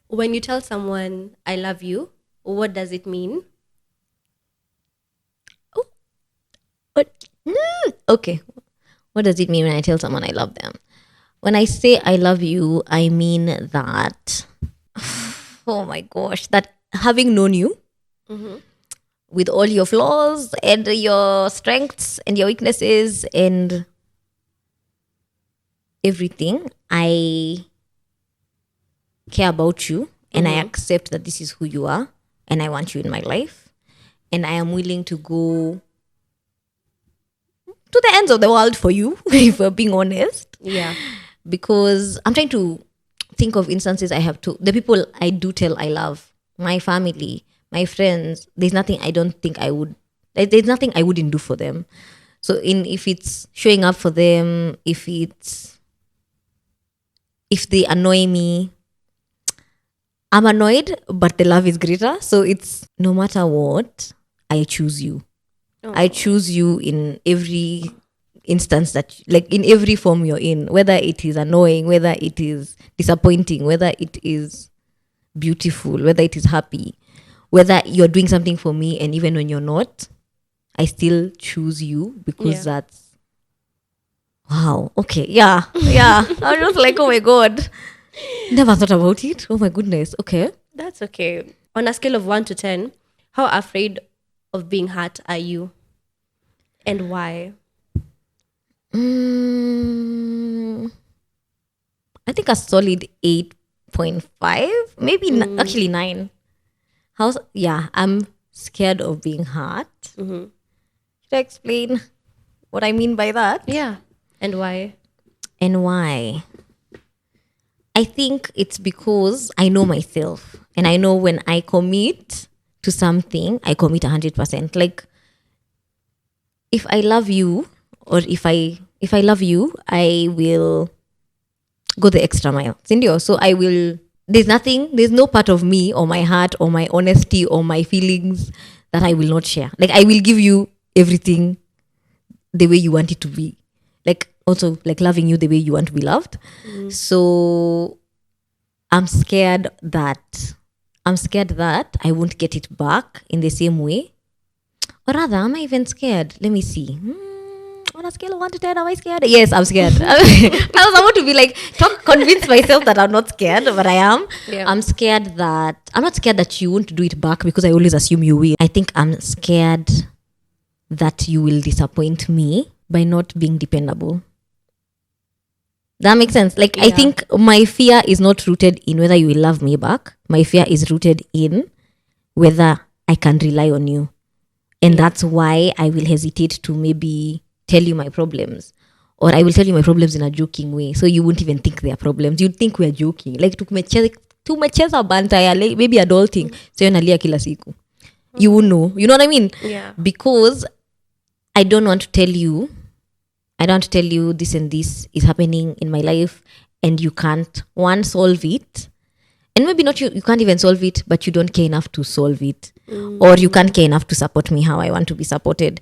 When you tell someone, I love you, what does it mean? But okay, what does it mean when I tell someone I love them? When I say I love you, I mean that, oh my gosh, that having known you with all your flaws and your strengths and your weaknesses and everything, I care about you and I accept that this is who you are and I want you in my life and I am willing to go to the ends of the world for you, if we're being honest. Yeah. Because I'm trying to think of instances I have to the people I do tell I love, my family, my friends. There's nothing I don't think I would. There's nothing I wouldn't do for them. So if it's showing up for them, if they annoy me, I'm annoyed, but the love is greater. So it's no matter what, I choose you. I choose you in every instance that, like in every form you're in, whether it is annoying, whether it is disappointing, whether it is beautiful, whether it is happy, whether you're doing something for me and even when you're not, I still choose you because that's wow. Okay. Yeah. Yeah. I was just like, oh my God. Never thought about it. Oh my goodness. Okay. That's okay. On a scale of 1 to 10, how afraid of being hurt are you? And why? I think a solid 8.5, maybe actually 9. I'm scared of being hurt. Should I explain what I mean by that? Yeah. And why? And why? I think it's because I know myself and I know when I commit to something, I commit 100%. Like if I love you or if I love you, I will go the extra mile. Sindio. So there's no part of me or my heart or my honesty or my feelings that I will not share. Like I will give you everything the way you want it to be. Like also like loving you the way you want to be loved. So I'm scared that I won't get it back in the same way. Or rather, am I even scared? Let me see. On a scale of 1 to 10, am I scared? Yes, I'm scared. I was about to be like, convince myself that I'm not scared, but I am. Yeah. I'm not scared that you won't do it back because I always assume you will. I think I'm scared that you will disappoint me by not being dependable. That makes sense. Like, I think my fear is not rooted in whether you will love me back. My fear is rooted in whether I can rely on you. And that's why I will hesitate to maybe tell you my problems. Or I will tell you my problems in a joking way. So you won't even think they are problems. You'd think we're joking. Like, tumecheza banta ya maybe adulting. So nalia kila siku. You won't know. You know what I mean? Yeah. Because I don't want to tell you this and this is happening in my life and you can't solve it, and maybe not you can't even solve it, but you don't care enough to solve it, or you can't care enough to support me how I want to be supported.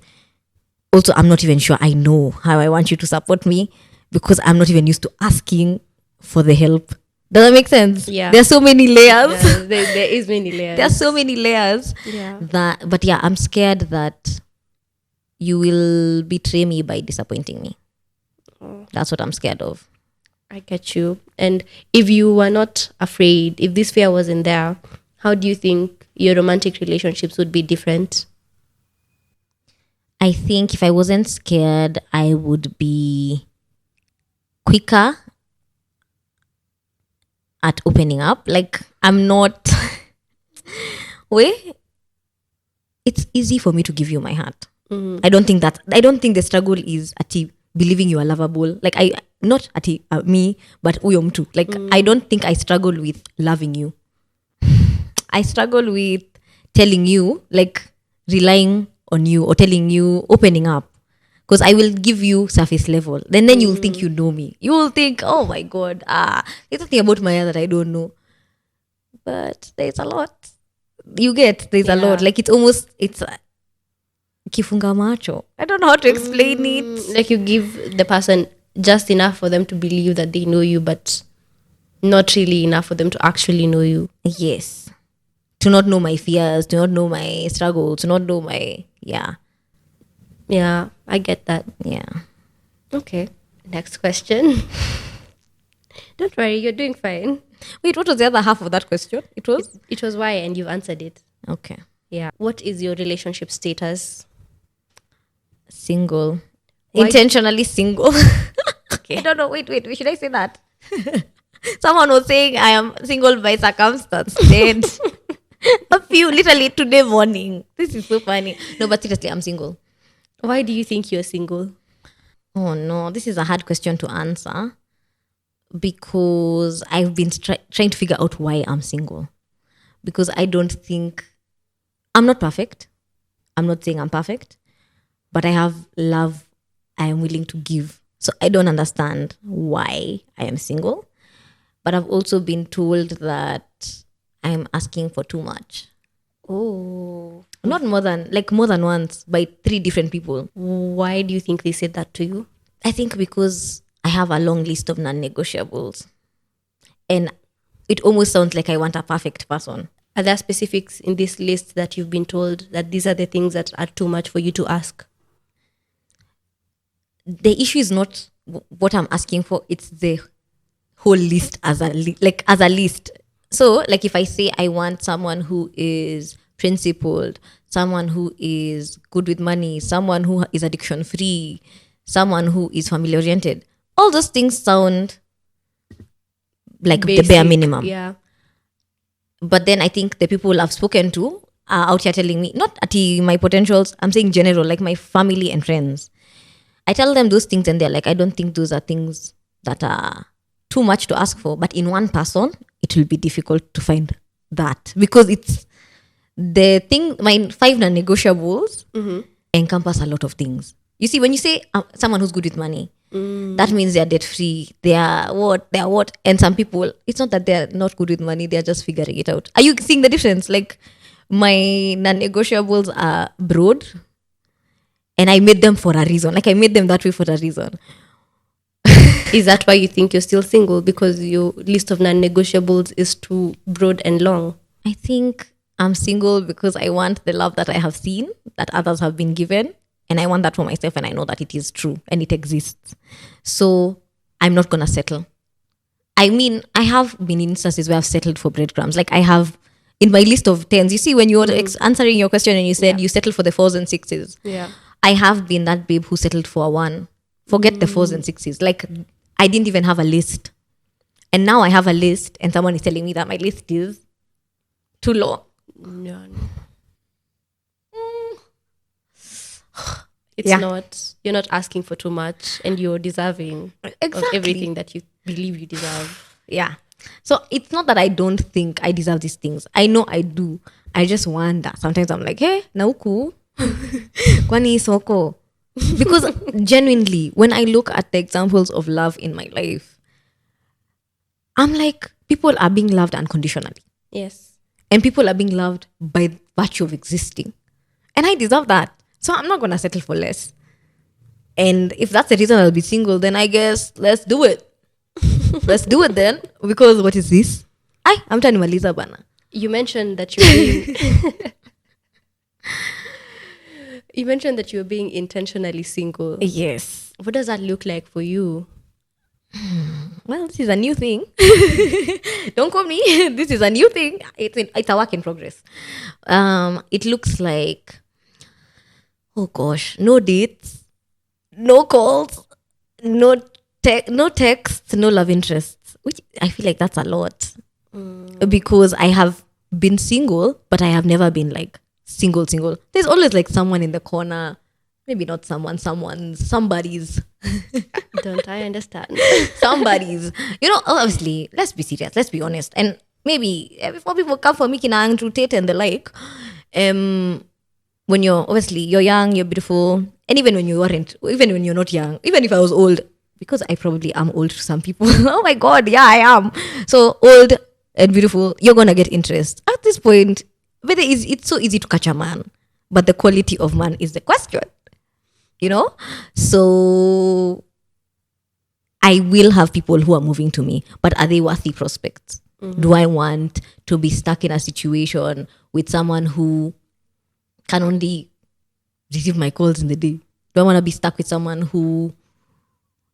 Also, I'm not even sure I know how I want you to support me because I'm not even used to asking for the help. Does that make sense? Yeah. There's so many layers. Yeah, there is many layers. There's so many layers. Yeah. But yeah, I'm scared that you will betray me by disappointing me. That's what I'm scared of. I get you. And if you were not afraid, if this fear wasn't there, how do you think your romantic relationships would be different? I think if I wasn't scared, I would be quicker at opening up. Like, I'm not... Wait. It's easy for me to give you my heart. I don't think the struggle is ati believing you are lovable. Like not ati me, but uyo mtu. Like I don't think I struggle with loving you. I struggle with telling you, like relying on you or telling you, opening up. Because I will give you surface level. Then you'll think you know me. You will think, oh my God, there's something about Maya that I don't know. But there's a lot. There's a lot. Like it's kifunga macho. I don't know how to explain it. Like you give the person just enough for them to believe that they know you, but not really enough for them to actually know you. Yes. To not know my fears, to not know my struggle, to not know my, yeah. Yeah, I get that. Yeah. Okay. Next question. Don't worry, you're doing fine. Wait, what was the other half of that question? It was? It was why, and you've answered it. Okay. Yeah. What is your relationship status? Single. Why- Intentionally single. Okay. I don't know. Wait. Should I say that? Someone was saying I am single by circumstance. Dead. A few, literally today morning. This is so funny. No, but seriously, I'm single. Why do you think you're single? Oh no, this is a hard question to answer because I've been trying to figure out why I'm single. Because I don't think I'm not perfect. I'm not saying I'm perfect, but I have love I am willing to give. So I don't understand why I am single. But I've also been told that I'm asking for too much. Oh. Not more than once by 3 different people. Why do you think they said that to you? I think because I have a long list of non-negotiables. And it almost sounds like I want a perfect person. Are there specifics in this list that you've been told that these are the things that are too much for you to ask? The issue is not what I'm asking for, it's the whole list as a list. So like if I say I want someone who is principled, someone who is good with money, someone who is addiction free, someone who is family oriented, all those things sound like Basic, the bare minimum. Yeah. But then I think the people I've spoken to are out here telling me, not at my potentials, I'm saying general, like my family and friends. I tell them those things and they're like, I don't think those are things that are too much to ask for. But in one person, it will be difficult to find that. Because it's the thing, my 5 non-negotiables encompass a lot of things. You see, when you say someone who's good with money, that means they're debt free. They are what? And some people, it's not that they're not good with money, they're just figuring it out. Are you seeing the difference? Like my non-negotiables are broad and I made them for a reason. Like I made them that way for a reason. Is that why you think you're still single? Because your list of non-negotiables is too broad and long? I think I'm single because I want the love that I have seen, that others have been given. And I want that for myself and I know that it is true and it exists. So I'm not going to settle. I mean, I have been in instances where I've settled for breadcrumbs. Like I have in my list of 10s, you see when you were answering your question and you said you settled for the 4s and 6s. Yeah. I have been that babe who settled for a 1. Forget the 4s and 6s. Like I didn't even have a list. And now I have a list and someone is telling me that my list is too long. No. It's not, you're not asking for too much and you're deserving of everything that you believe you deserve. Yeah. So it's not that I don't think I deserve these things. I know I do. I just wonder. Sometimes I'm like, hey, nauku. Kwani soko. Because genuinely, when I look at the examples of love in my life, I'm like, people are being loved unconditionally. Yes. And people are being loved by virtue of existing. And I deserve that. So I'm not going to settle for less. And if that's the reason I'll be single, then I guess let's do it. Let's do it then. Because what is this? I'm turning Maliza Bana. You mentioned that you're being you mentioned that you're being intentionally single. Yes. What does that look like for you? Well, this is a new thing. Don't call me. This is a new thing. It's a work in progress. It looks like, oh gosh, no dates, no calls, no texts, no love interests. Which I feel like that's a lot. Because I have been single, but I have never been like single. There's always like someone in the corner. Maybe not somebody's. Don't I understand? Somebody's. Obviously, let's be serious. Let's be honest. And maybe before people come for me, Andrew Tate and the like, when you're young, you're beautiful. And even when you're not young, even if I was old, because I probably am old to some people. Oh my God, yeah, I am. So old and beautiful, you're going to get interest. At this point, it's so easy to catch a man. But the quality of man is the question. So I will have people who are moving to me, but are they worthy prospects? Do I want to be stuck in a situation with someone who can only receive my calls in the day? Do I want to be stuck with someone who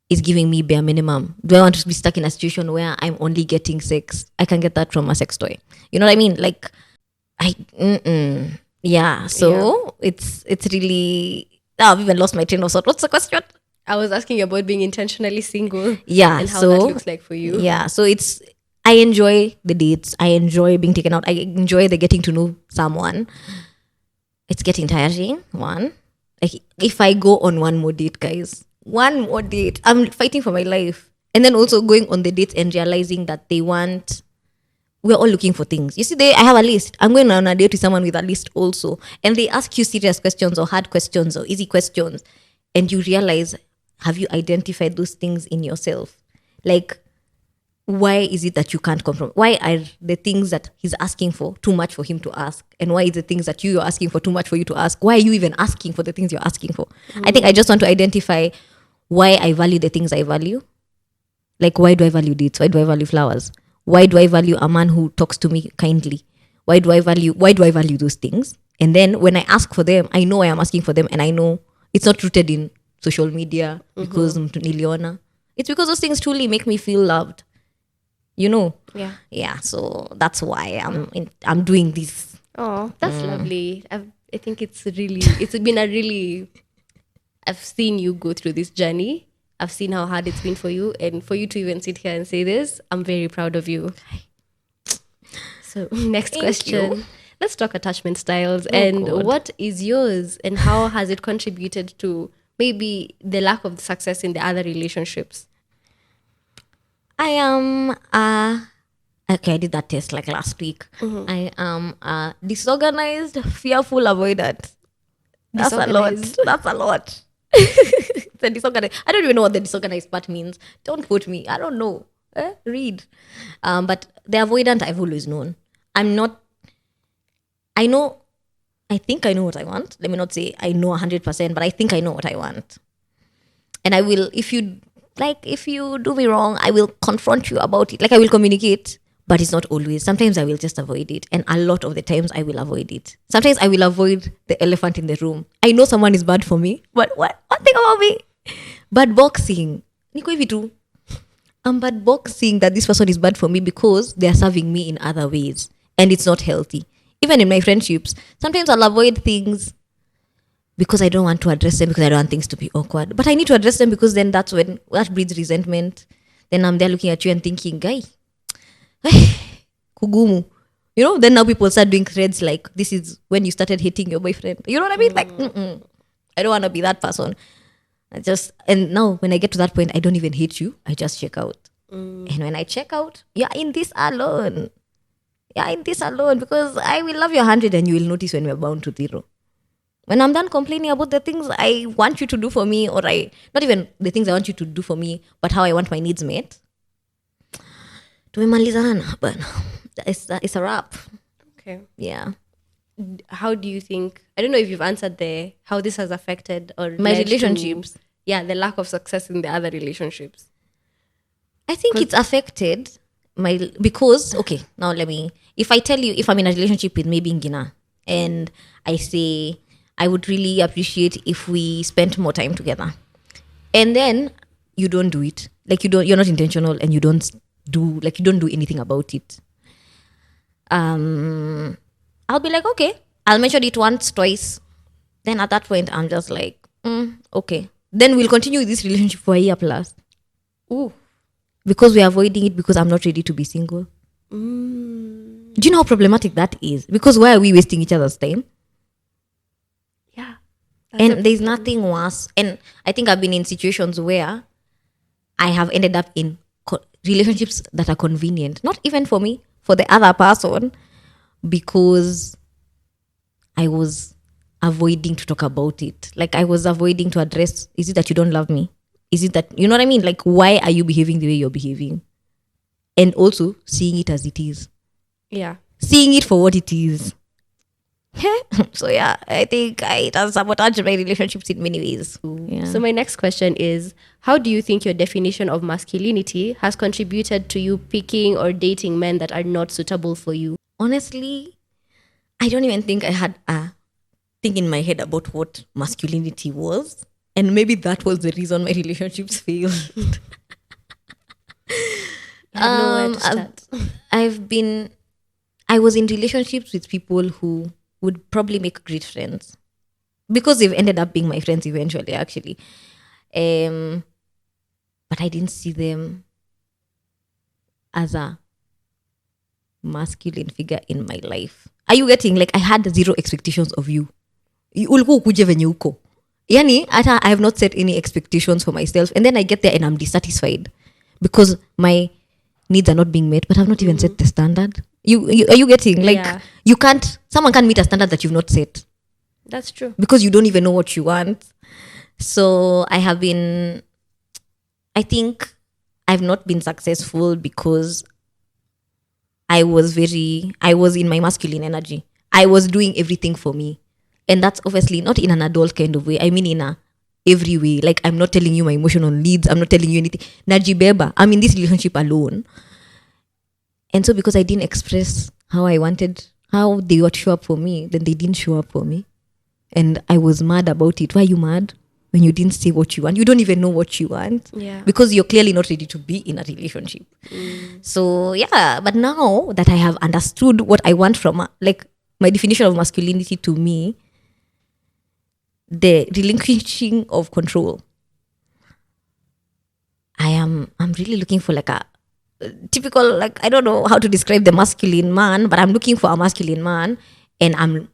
is giving me bare minimum? Do I want to be stuck in a situation where I'm only getting sex? I can get that from a sex toy. You know what I mean? Like, yeah. So it's really. I've even lost my train of thought. What's the question? I was asking you about being intentionally single. Yeah. And how so that looks like for you. Yeah. So I enjoy the dates. I enjoy being taken out. I enjoy the getting to know someone. It's getting tiring. One. Like, if I go on one more date, guys, one more date, I'm fighting for my life. And then also going on the dates and realizing that we're all looking for things. You see, I have a list. I'm going on a date with someone with a list also. And they ask you serious questions or hard questions or easy questions. And you realize, have you identified those things in yourself? Like, why is it that you can't compromise? Why are the things that he's asking for too much for him to ask? And why is the things that you're asking for too much for you to ask? Why are you even asking for the things you're asking for? I think I just want to identify why I value the things I value. Like, why do I value dates? Why do I value flowers? Why do I value a man who talks to me kindly? Why do I value those things? And then when I ask for them, I know I am asking for them, and I know it's not rooted in social media because niliona. It's because those things truly make me feel loved. You know? Yeah. So that's why I'm doing this. Oh, that's lovely. I think it's been a really, I've seen you go through this journey. I've seen how hard it's been for you, and for you to even sit here and say this, I'm very proud of you. So next question. Let's talk attachment styles. What is yours, and how has it contributed to maybe the lack of success in the other relationships? I am okay, I did that test like last week. I am disorganized, fearful, avoidant. That's a lot. The disorganized. I don't even know what the disorganized part means. Don't quote me. I don't know. Read. But the avoidant I've always known. I think I know what I want. Let me not say I know 100%, but I think I know what I want. And I will, if you do me wrong, I will confront you about it. Like, I will communicate, but it's not always. Sometimes I will just avoid it. And a lot of the times I will avoid it. Sometimes I will avoid the elephant in the room. I know someone is bad for me, but one thing about me, bad boxing. Niko hivi tu. I'm bad boxing that this person is bad for me because they are serving me in other ways. And it's not healthy. Even in my friendships, sometimes I'll avoid things because I don't want to address them, because I don't want things to be awkward. But I need to address them, because then that breeds resentment. Then I'm there looking at you and thinking, guy, kugumu. You know, then now people start doing threads like, this is when you started hating your boyfriend. You know what I mean? Like, I don't want to be that person. And now when I get to that point, I don't even hate you. I just check out. And when I check out, you're in this alone. Because I will love you 100 and you will notice when we're bound to 0. When I'm done complaining about the things I want you to do for me, or not even the things I want you to do for me, but how I want my needs met, tumemalizana, but it's a wrap. Okay. Yeah. How do you think, I don't know if you've answered how this has affected or my relationships? The lack of success in the other relationships. I think it's affected because, okay, now if I tell you, if I'm in a relationship with maybe Ngina, and I say, I would really appreciate if we spent more time together, and then you don't do it, like you're not intentional, and you don't do anything about it, I'll be like, okay, I'll mention it once, twice. Then at that point, I'm just like, okay. Then we'll continue this relationship for a year plus. Ooh. Because we're avoiding it because I'm not ready to be single. Do you know how problematic that is? Because why are we wasting each other's time? Yeah. And there's nothing worse. And I think I've been in situations where I have ended up in relationships that are convenient. Not even for me, for the other person. Because I was avoiding to talk about it. Like, I was avoiding to address, is it that you don't love me? Is it that, you know what I mean? Like, why are you behaving the way you're behaving? And also seeing it as it is. Yeah. Seeing it for what it is. So yeah, I think it has sabotaged my relationships in many ways. Yeah. So my next question is, how do you think your definition of masculinity has contributed to you picking or dating men that are not suitable for you? Honestly, I don't even think I had a thing in my head about what masculinity was. And maybe that was the reason my relationships failed. You have nowhere to start. I was in relationships with people who would probably make great friends because they've ended up being my friends eventually, actually. But I didn't see them as a masculine figure in my life. Are you getting, like, I had zero expectations of you. Ulikuwa ukuje venye uko. Yani, hata I have not set any expectations for myself. And then I get there and I'm dissatisfied because my needs are not being met, but I've not even set the standard. Are you getting, like, someone can't meet a standard that you've not set. That's true. Because you don't even know what you want. So I think I've not been successful because I was in my masculine energy. I was doing everything for me. And that's obviously not in an adult kind of way. I mean in a every way. Like, I'm not telling you my emotional needs. I'm not telling you anything. Najibeba, I'm in this relationship alone. And so because I didn't express how I wanted, how they would show up for me, then they didn't show up for me. And I was mad about it. Why are you mad? When you didn't say what you want. You don't even know what you want. Yeah. Because you're clearly not ready to be in a relationship. So, yeah. But now that I have understood what I want from, like, my definition of masculinity to me, the relinquishing of control. I'm really looking for like a typical, like, I don't know how to describe the masculine man, but I'm looking for a masculine man, and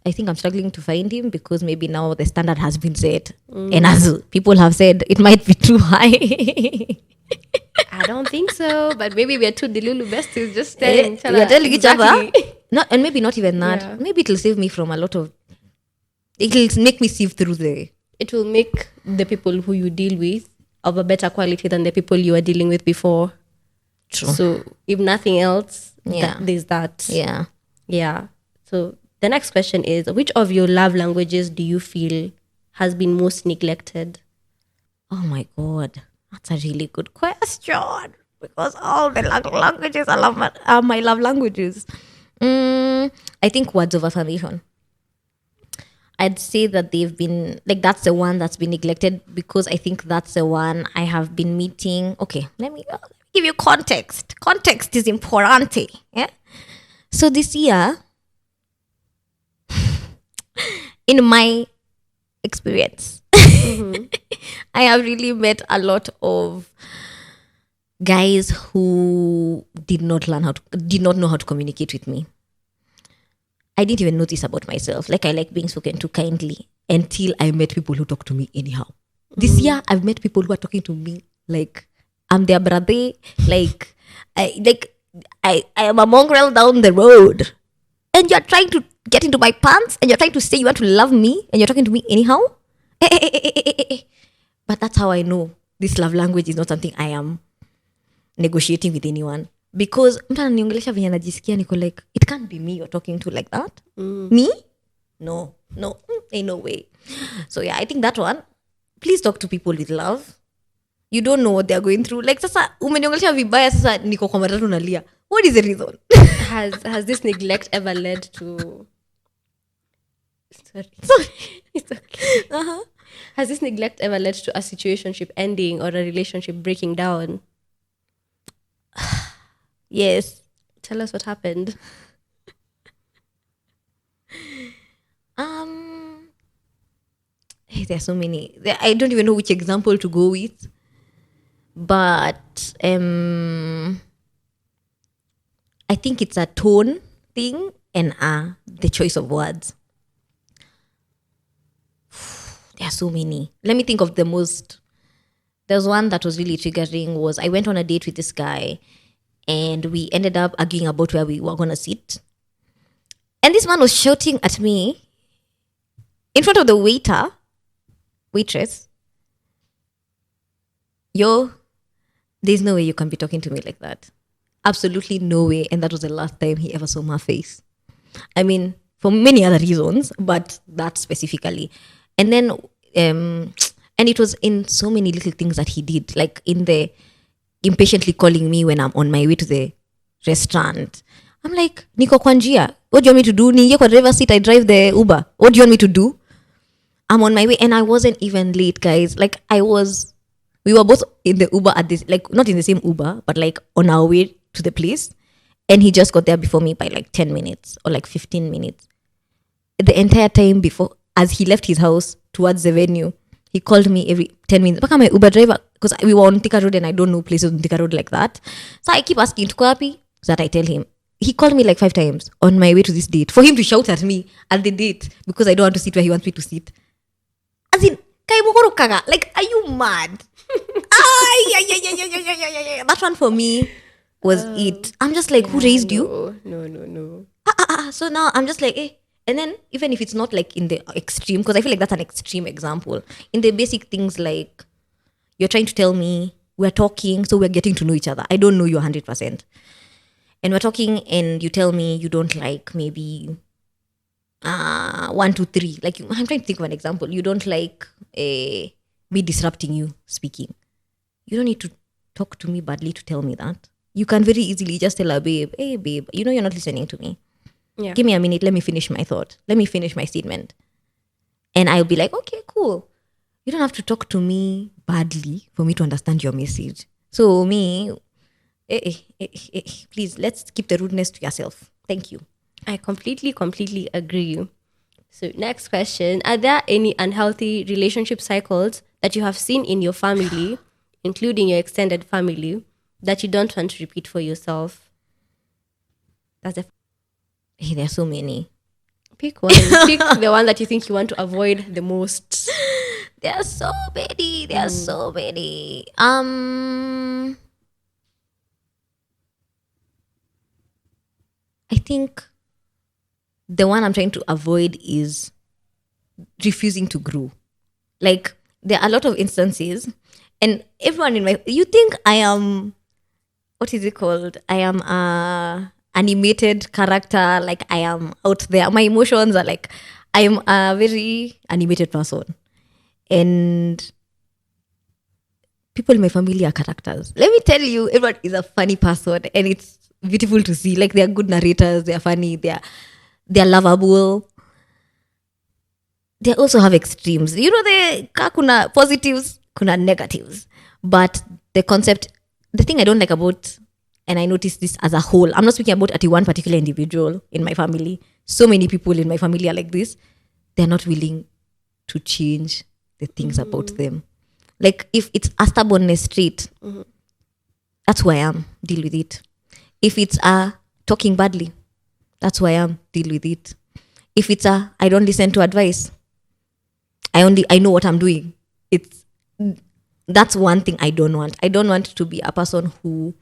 I think I'm struggling to find him because maybe now the standard has been set. And as people have said, it might be too high. I don't think so, but maybe we are two delulu besties just telling each other. And maybe not even that. Yeah. Maybe it'll save me from a lot of, it'll make me sieve through it will make the people who you deal with of a better quality than the people you were dealing with before. True. So if nothing else, Yeah. there's that. Yeah. Yeah. So the next question is, which of your love languages do you feel has been most neglected? Oh my God. That's a really good question. Because all the languages are my love languages. I think words of affirmation. I'd say that they've been, like, that's the one that's been neglected because I think that's the one I have been meeting. Okay, let me give you context. Context is important. Yeah. So this year, in my experience, I have really met a lot of guys who did not know how to communicate with me. I didn't even notice about myself. Like, I like being spoken to kindly until I met people who talk to me anyhow. This year, I've met people who are talking to me like I'm their brother. Like I am a mongrel down the road. And you're trying to get into my pants and you're trying to say you want to love me and you're talking to me anyhow. But that's how I know this love language is not something I am negotiating with anyone. Because mtu ananiongelesha venye najisikia niko like, it can't be me you're talking to like that. Me? No, ain't no way. So yeah, I think that one, please talk to people with love. You don't know what they're going through. Like, sasa umeniongelesha vibaya, sasa niko kwa matatu nalia. What is the reason? Has this neglect ever led to sorry. It's okay. Has this neglect ever led to a situationship ending or a relationship breaking down? Yes. Tell us what happened. There are so many. I don't even know which example to go with. But I think it's a tone thing and the choice of words. There are so many. Let me think of the most. There's one that was really triggering was I went on a date with this guy and we ended up arguing about where we were going to sit. And this man was shouting at me in front of the waitress. Yo, there's no way you can be talking to me like that. Absolutely no way. And that was the last time he ever saw my face. I mean, for many other reasons, but that specifically. And then, and it was in so many little things that he did, like in the impatiently calling me when I'm on my way to the restaurant. I'm like, niko kwa njia. What do you want me to do? Niingie kwa driver seat, I drive the Uber. What do you want me to do? I'm on my way, and I wasn't even late, guys. Like we were both in the Uber at this, like not in the same Uber, but like on our way to the place. And he just got there before me by like 10 minutes or like 15 minutes. The entire time before, as he left his house towards the venue, he called me every 10 minutes. Baka my Uber driver, because we were on Thika Road and I don't know places on Thika Road like that. So I keep asking, tuko wapi? So that I tell him. He called me like 5 times on my way to this date for him to shout at me at the date because I don't want to sit where he wants me to sit. As in, like, are you mad? That one for me was it. I'm just like, who raised you? No. So now I'm just like, eh. And then even if it's not like in the extreme, because I feel like that's an extreme example. In the basic things like, you're trying to tell me, we're talking, so we're getting to know each other. I don't know you 100%. And we're talking and you tell me you don't like maybe 1, 2, 3. Like, I'm trying to think of an example. You don't like me disrupting you speaking. You don't need to talk to me badly to tell me that. You can very easily just tell a babe, hey babe, you know you're not listening to me. Yeah. Give me a minute, let me finish my thought. Let me finish my statement. And I'll be like, okay, cool. You don't have to talk to me badly for me to understand your message. So me, please, let's keep the rudeness to yourself. Thank you. I completely agree. So next question. Are there any unhealthy relationship cycles that you have seen in your family, including your extended family, that you don't want to repeat for yourself? There are so many. Pick one. Pick the one that you think you want to avoid the most. There are so many. I think the one I'm trying to avoid is refusing to grow. Like, there are a lot of instances, and everyone you think I am, what is it called? I am a animated character. Like, I am out there. My emotions are like, I am a very animated person. And people in my family are characters. Let me tell you, everyone is a funny person, and it's beautiful to see. Like, they're good narrators, they're funny, they're lovable. They also have extremes. You know, kuna positives, kuna negatives. But the thing I don't like about, and I notice this as a whole, I'm not speaking about at one particular individual in my family. So many people in my family are like this. They're not willing to change the things about them. Like, if it's a stubbornness trait, that's who I am. Deal with it. If it's talking badly, that's who I am. Deal with it. If it's I don't listen to advice, I know what I'm doing. That's one thing I don't want. I don't want to be a person who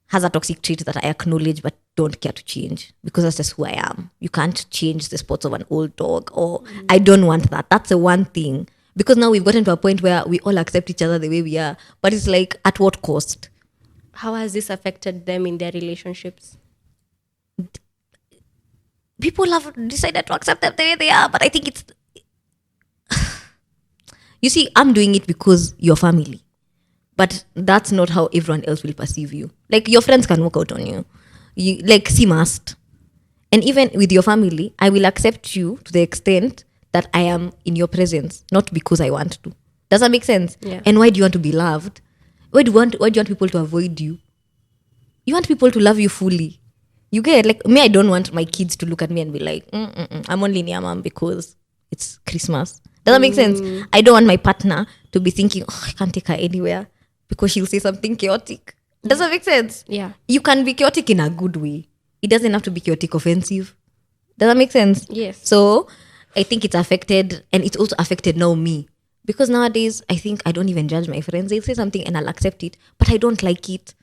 has a toxic trait that I acknowledge but don't care to change, because that's just who I am. You can't change the spots of an old dog, or I don't want that. That's the one thing. Because now we've gotten to a point where we all accept each other the way we are, but it's like, at what cost? How has this affected them in their relationships? People have decided to accept them the way they are, but I think it's... You see, I'm doing it because you're family. But that's not how everyone else will perceive you. Like, your friends can walk out on you. Like, see must. And even with your family, I will accept you to the extent that I am in your presence, not because I want to. Does that make sense? Yeah. And why do you want to be loved? Why do you want people to avoid you? You want people to love you fully. You get, like, me, I don't want my kids to look at me and be like, I'm only near mom because it's Christmas. Does that make sense? I don't want my partner to be thinking, I can't take her anywhere because she'll say something chaotic. Does that make sense? Yeah. You can be chaotic in a good way. It doesn't have to be chaotic offensive. Does that make sense? Yes. So I think it's affected, and it's also affected now me. Because nowadays, I think I don't even judge my friends. They'll say something and I'll accept it, but I don't like it.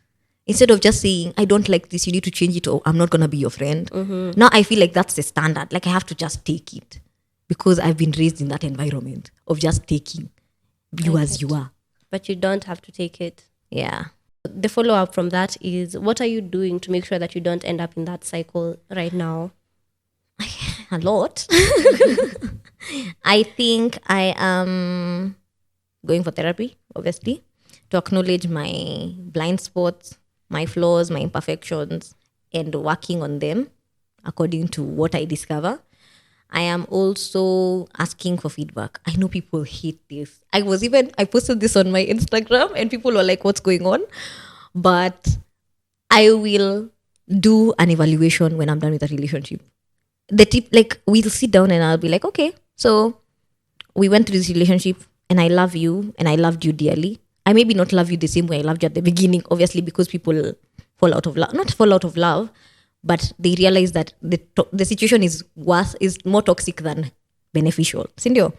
Instead of just saying, I don't like this, you need to change it, or I'm not going to be your friend. Now I feel like that's the standard. Like, I have to just take it because I've been raised in that environment of just taking you as you are. But you don't have to take it. Yeah. The follow-up from that is, what are you doing to make sure that you don't end up in that cycle right now? A lot. I think I am going for therapy, obviously, to acknowledge my blind spots, my flaws, my imperfections, and working on them according to what I discover. I am also asking for feedback. I know people hate this. I posted this on my Instagram and people were like, what's going on? But I will do an evaluation when I'm done with a relationship. The tip, like, we'll sit down and I'll be like, okay, so we went through this relationship and I love you and I loved you dearly. I maybe not love you the same way I loved you at the beginning, obviously, because people fall out of love, not fall out of love, but they realize that the situation is worse, is more toxic than beneficial. Sindio?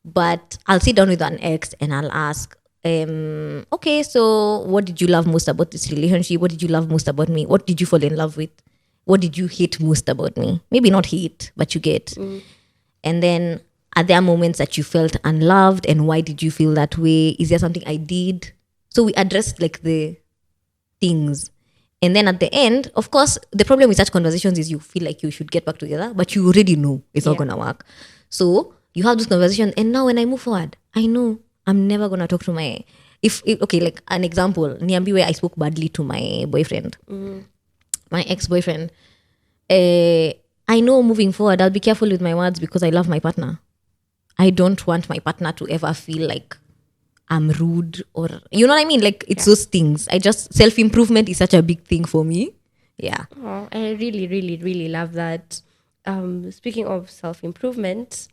But I'll sit down with an ex and I'll ask, okay, so what did you love most about this relationship? What did you love most about me? What did you fall in love with? What did you hate most about me? Maybe not hate, but you get. And then are there moments that you felt unloved and why did you feel that way? Is there something I did? So we addressed like the things. And then at the end, of course, the problem with such conversations is you feel like you should get back together, but you already know it's not going to work. So you have this conversation. And now when I move forward, I know I'm never going to talk to my... Okay, like an example, Niambi, where I spoke badly to my boyfriend, my ex-boyfriend. I know moving forward, I'll be careful with my words because I love my partner. I don't want my partner to ever feel like I'm rude or, you know what I mean? Like, it's those things. Self-improvement is such a big thing for me. Yeah. Oh, I really, really, really love that. Speaking of self-improvement,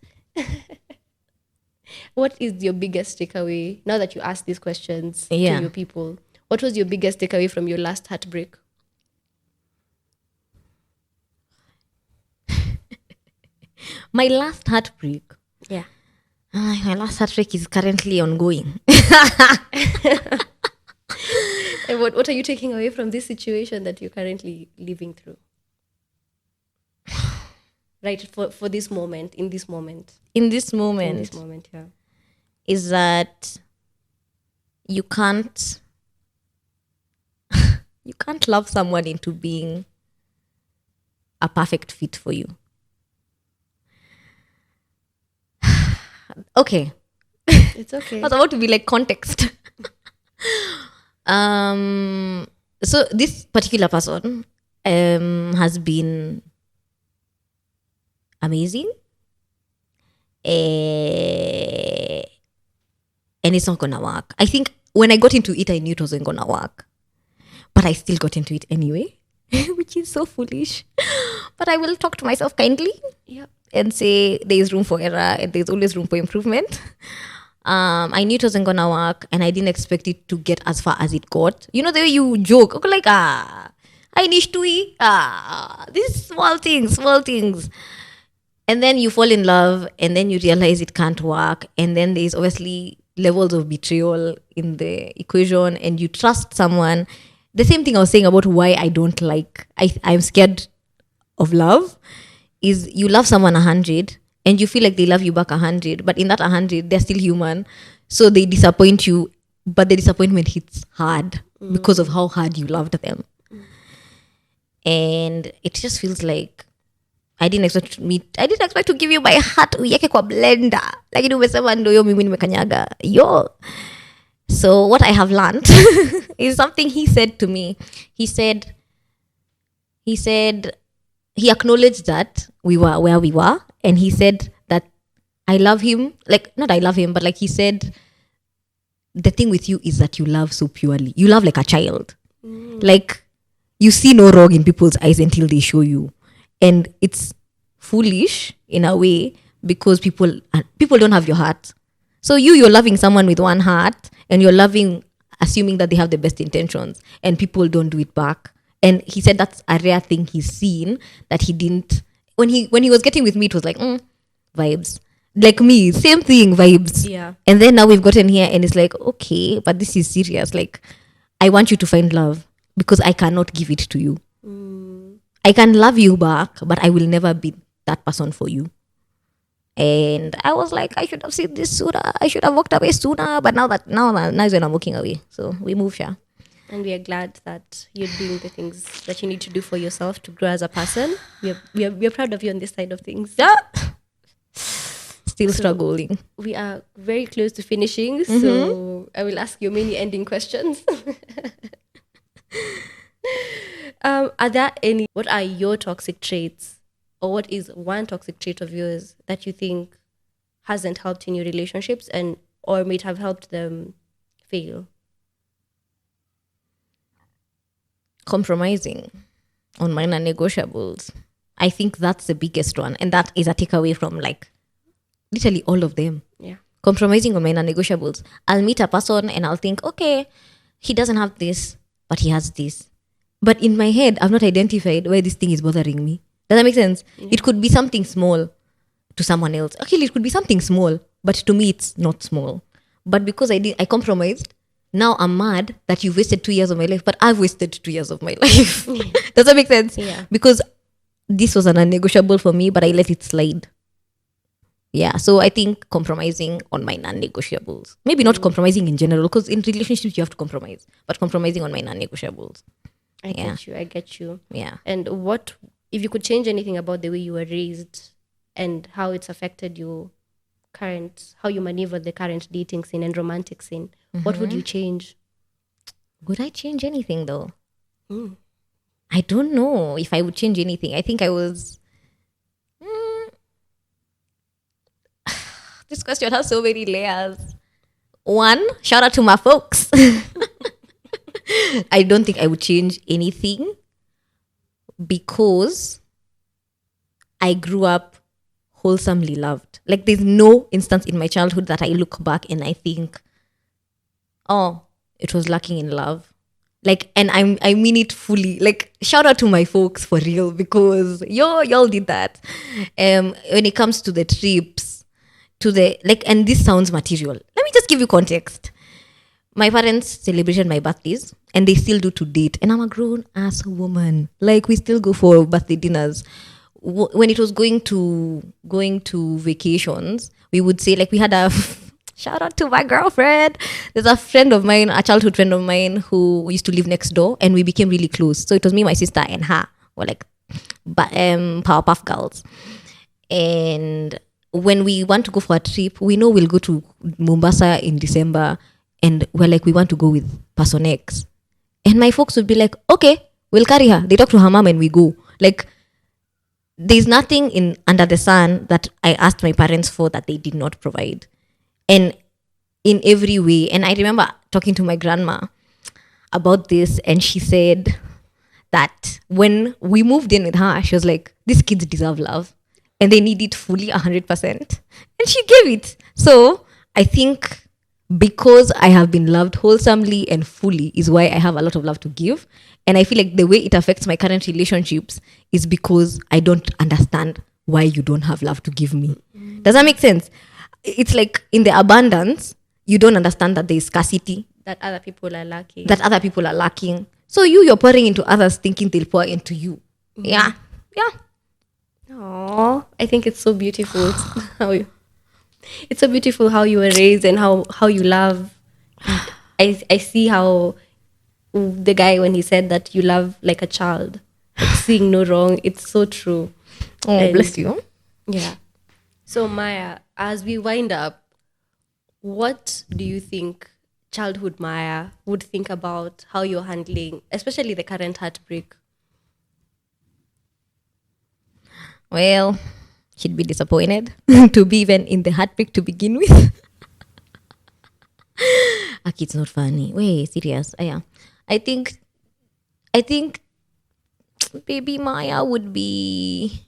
what is your biggest takeaway now that you ask these questions to your people? What was your biggest takeaway from your last heartbreak? My last heartbreak. Yeah. My last heartbreak is currently ongoing. And what are you taking away from this situation that you're currently living through? Right, for this moment, in this moment. In this moment, yeah. Is that you can't love someone into being a perfect fit for you. Okay. It's okay. I was about to be like context. So this particular person has been amazing. And it's not gonna work. I think when I got into it, I knew it wasn't gonna work. But I still got into it anyway, which is so foolish. But I will talk to myself kindly. Yep. And say there's room for error and there's always room for improvement. I knew it wasn't gonna work and I didn't expect it to get as far as it got. You know the way you joke, okay, like I need to eat. These small things. And then you fall in love and then you realize it can't work. And then there's obviously levels of betrayal in the equation and you trust someone. The same thing I was saying about why I don't like, I'm scared of love. Is you love someone 100 and you feel like they love you back 100, but in that 100 they're still human, so they disappoint you, but the disappointment hits hard because of how hard you loved them. And it just feels like I didn't expect to give you my heart uyeke kwa blender, lakini umesema ndio yo mimi nimekanyaga yo. So what I have learned is something he said to me. He said he acknowledged that we were where we were, and he said that I love him. Like, not I love him, but like he said, the thing with you is that you love so purely. You love like a child. Like, you see no wrong in people's eyes until they show you. And it's foolish in a way because people don't have your heart. So you're loving someone with one heart and you're loving, assuming that they have the best intentions, and people don't do it back. And he said that's a rare thing he's seen, that he didn't. When he was getting with me, it was like, vibes. Like me, same thing, vibes. Yeah. And then now we've gotten here and it's like, okay, but this is serious. Like, I want you to find love because I cannot give it to you. I can love you back, but I will never be that person for you. And I was like, I should have seen this sooner. I should have walked away sooner. But now is when I'm walking away. So we move, yeah. And we are glad that you're doing the things that you need to do for yourself to grow as a person. We are proud of you on this side of things. Yeah. Still struggling. We are very close to finishing, so I will ask you many ending questions. Are there any? What are your toxic traits, or what is one toxic trait of yours that you think hasn't helped in your relationships, and or might have helped them fail? Compromising on my non-negotiables. I think that's the biggest one, and that is a takeaway from like literally all of them. Yeah. Compromising on my non-negotiables. I'll meet a person and I'll think, okay, he doesn't have this, but he has this. But in my head, I've not identified why this thing is bothering me. Does that make sense? Yeah. It could be something small to someone else. Actually, it could be something small, but to me, it's not small. But because I compromised, now I'm mad that you've wasted 2 years of my life, but I've wasted 2 years of my life. Does that make sense? Yeah. Because this was an non-negotiable for me, but I let it slide. Yeah, so I think compromising on my non-negotiables. Maybe not compromising in general, because in relationships you have to compromise, but compromising on my non-negotiables. I get you. Yeah. And what, if you could change anything about the way you were raised and how it's affected your current, how you maneuver the current dating scene and romantic scene, what would you change? Would I change anything though? I don't know if I would change anything. I think I was... This question has so many layers. One, shout out to my folks. I don't think I would change anything because I grew up wholesomely loved. Like there's no instance in my childhood that I look back and I think, oh, it was lacking in love. Like, and I mean it fully. Like, shout out to my folks for real because y'all did that. When it comes to the trips, and this sounds material. Let me just give you context. My parents celebrated my birthdays and they still do to date. And I'm a grown ass woman. Like we still go for birthday dinners. When it was going to vacations, we would say like we had a shout out to my girlfriend. There's a friend of mine, a childhood friend of mine who used to live next door and we became really close. So it was me, my sister and her were like Powerpuff Girls. And when we want to go for a trip, we know we'll go to Mombasa in December. And we're like, we want to go with person X. And my folks would be like, okay, we'll carry her. They talk to her mom and we go. Like, there's nothing under the sun that I asked my parents for that they did not provide. And in every way. And I remember talking to my grandma about this. And she said that when we moved in with her, she was like, these kids deserve love. And they need it fully 100%. And she gave it. So I think... because I have been loved wholesomely and fully is why I have a lot of love to give. And I feel like the way it affects my current relationships is because I don't understand why you don't have love to give me. Does that make sense? It's like in the abundance, you don't understand that there is scarcity. That other people are lacking. So you're pouring into others thinking they'll pour into you. Yeah. Aww, I think it's so beautiful It's so beautiful how you were raised and how you love. I see how the guy, when he said that you love like a child, like seeing no wrong, it's so true. Oh, and bless you. Yeah. So Maya, as we wind up, what do you think childhood Maya would think about how you're handling, especially the current heartbreak? Well... she'd be disappointed to be even in the heartbreak to begin with. Aki, it's not funny. Wait, serious. Yeah. I think baby Maya would be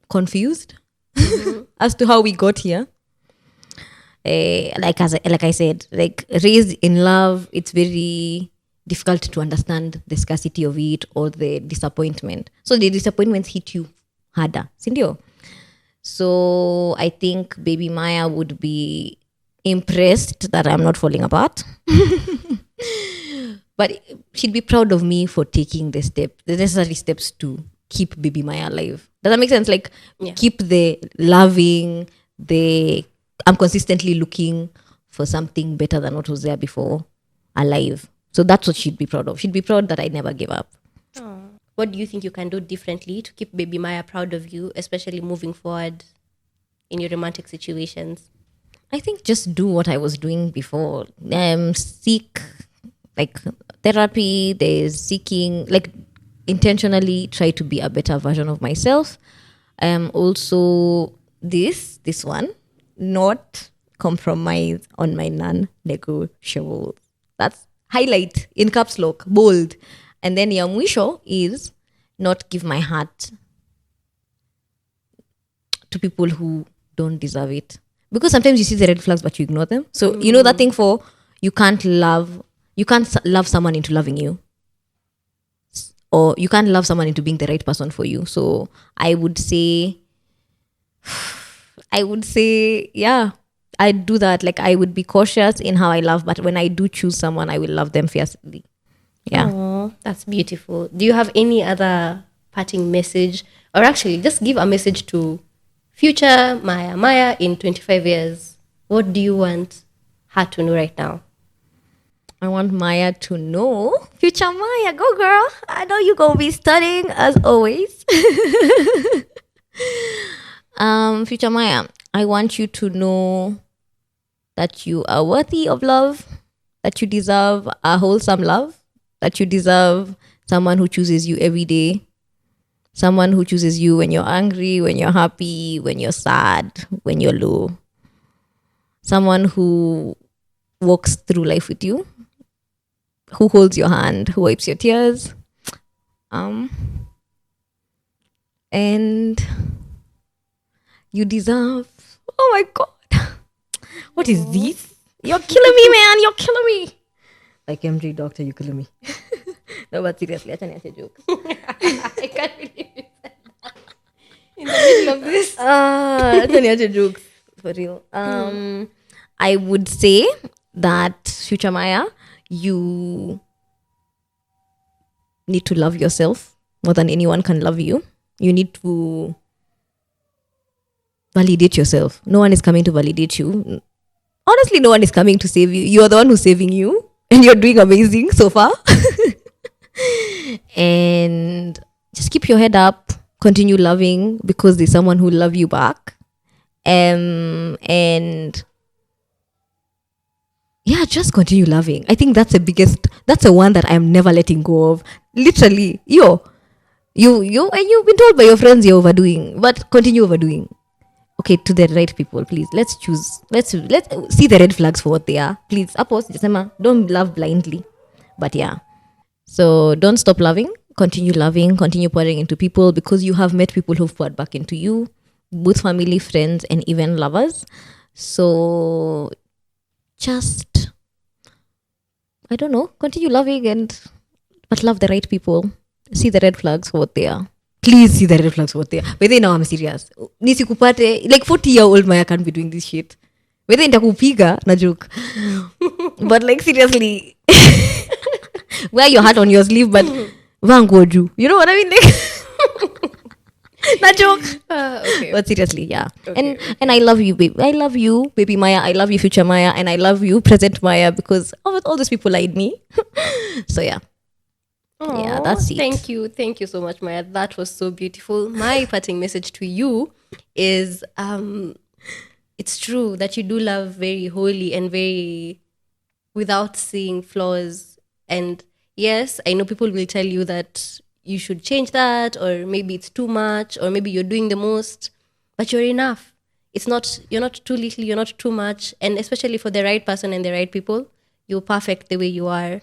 confused as to how we got here. Like I said, like raised in love, it's very difficult to understand the scarcity of it or the disappointment. So the disappointments hit you harder, sindio? So I think baby Maya would be impressed that I'm not falling apart. But she'd be proud of me for taking the necessary steps to keep baby Maya alive. Does that make sense? Like keep the loving, I'm consistently looking for something better than what was there before alive. So that's what she'd be proud of. She'd be proud that I never gave up. What do you think you can do differently to keep baby Maya proud of you, especially moving forward in your romantic situations? I think just do what I was doing before. Seek like therapy. There's seeking, like, intentionally try to be a better version of myself. Also this one, not compromise on my non-negotiables. That's highlight in caps lock, bold. And then ya mwisho is not give my heart to people who don't deserve it. Because sometimes you see the red flags but you ignore them. So you know that thing for you can't love someone into loving you. Or you can't love someone into being the right person for you. So I would say, yeah, I'd do that. Like, I would be cautious in how I love, but when I do choose someone, I will love them fiercely. Yeah. Oh, that's beautiful. Do you have any other parting message? Or actually, just give a message to future Maya in 25 years. What do you want her to know right now? I want Maya to know, future Maya, go girl. I know you're going to be studying as always. Future Maya, I want you to know that you are worthy of love, that you deserve a wholesome love, that you deserve someone who chooses you every day, someone who chooses you when you're angry, when you're happy, when you're sad, when you're low, someone who walks through life with you, who holds your hand, who wipes your tears, and you deserve, oh my god, what is this? You're killing me, man, you're killing me. Like MJ Doctor, you're killing me. No, but seriously, I can't say jokes. I can't believe you said that in the middle of this. I can't say jokes, for real. I would say that, future Maya, you need to love yourself more than anyone can love you. You need to validate yourself. No one is coming to validate you. Honestly, no one is coming to save you. You are the one who's saving you, and you're doing amazing so far. And just keep your head up. Continue loving, because there's someone who will love you back. And yeah, just continue loving. I think that's the one that I'm never letting go of. Literally, you and you've been told by your friends you're overdoing, but continue overdoing. Okay, to the right people, please. Let's see the red flags for what they are. Please, don't love blindly. But yeah, so don't stop loving. Continue loving. Continue pouring into people, because you have met people who've poured back into you, both family, friends, and even lovers. So just, I don't know, continue loving, but love the right people. See the red flags for what they are. Please see the red flags for what they are. Whether now I'm serious. Nisikupate, like 40-year-old Maya can't be doing this shit. Whether nitakupiga, na joke. But like, seriously, wear your heart on your sleeve, but vangoju. You know what I mean? Like, na joke. Okay. But seriously, yeah. Okay, and I love you, babe. I love you, baby Maya. I love you, future Maya. And I love you, present Maya, because all those people lied me. So yeah. Yeah, that's it. Thank you so much, Maya. That was so beautiful. My parting message to you is it's true that you do love very wholly and very without seeing flaws. And yes, I know people will tell you that you should change that, or maybe it's too much, or maybe you're doing the most, but you're enough. You're not too little, you're not too much. And especially for the right person and the right people, you're perfect the way you are.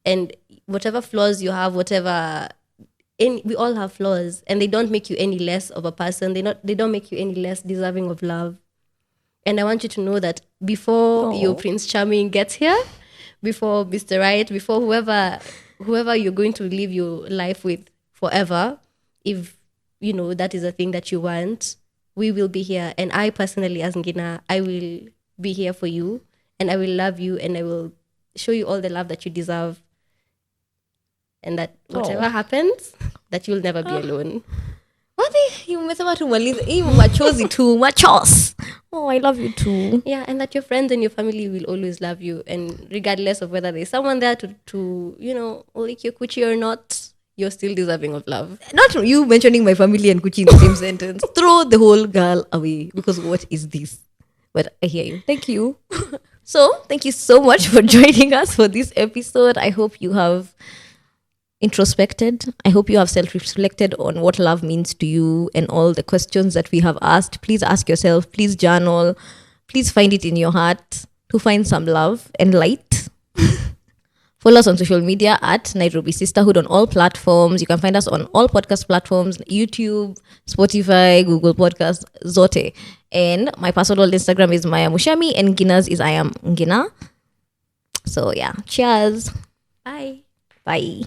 And whatever flaws you have, we all have flaws, and they don't make you any less of a person. They don't make you any less deserving of love. And I want you to know that before your Prince Charming gets here, before Mr. Right, before whoever you're going to live your life with forever, if you know that is a thing that you want, we will be here. And I personally, as Ngina, I will be here for you, and I will love you, and I will show you all the love that you deserve. And that whatever happens, that you'll never be alone. umesema tumalize hii machozi tu machos. Oh, I love you too. Yeah, and that your friends and your family will always love you, and regardless of whether there's someone there to lick your coochie or not, you're still deserving of love. Not you mentioning my family and Gucci in the same sentence. Throw the whole girl away, because what is this? But I hear you. Thank you. So, thank you so much for joining us for this episode. I hope you have introspected. I hope you have self-reflected on what love means to you and all the questions that we have asked. Please ask yourself, please journal, please find it in your heart to find some love and light. Follow us on social media at Nairobi Sisterhood on all platforms. You can find us on all podcast platforms, YouTube, Spotify, Google Podcasts, Zote. And my personal Instagram is Maya Mushami, and Gina's is I am Ngina. So yeah, cheers. Bye. Bye.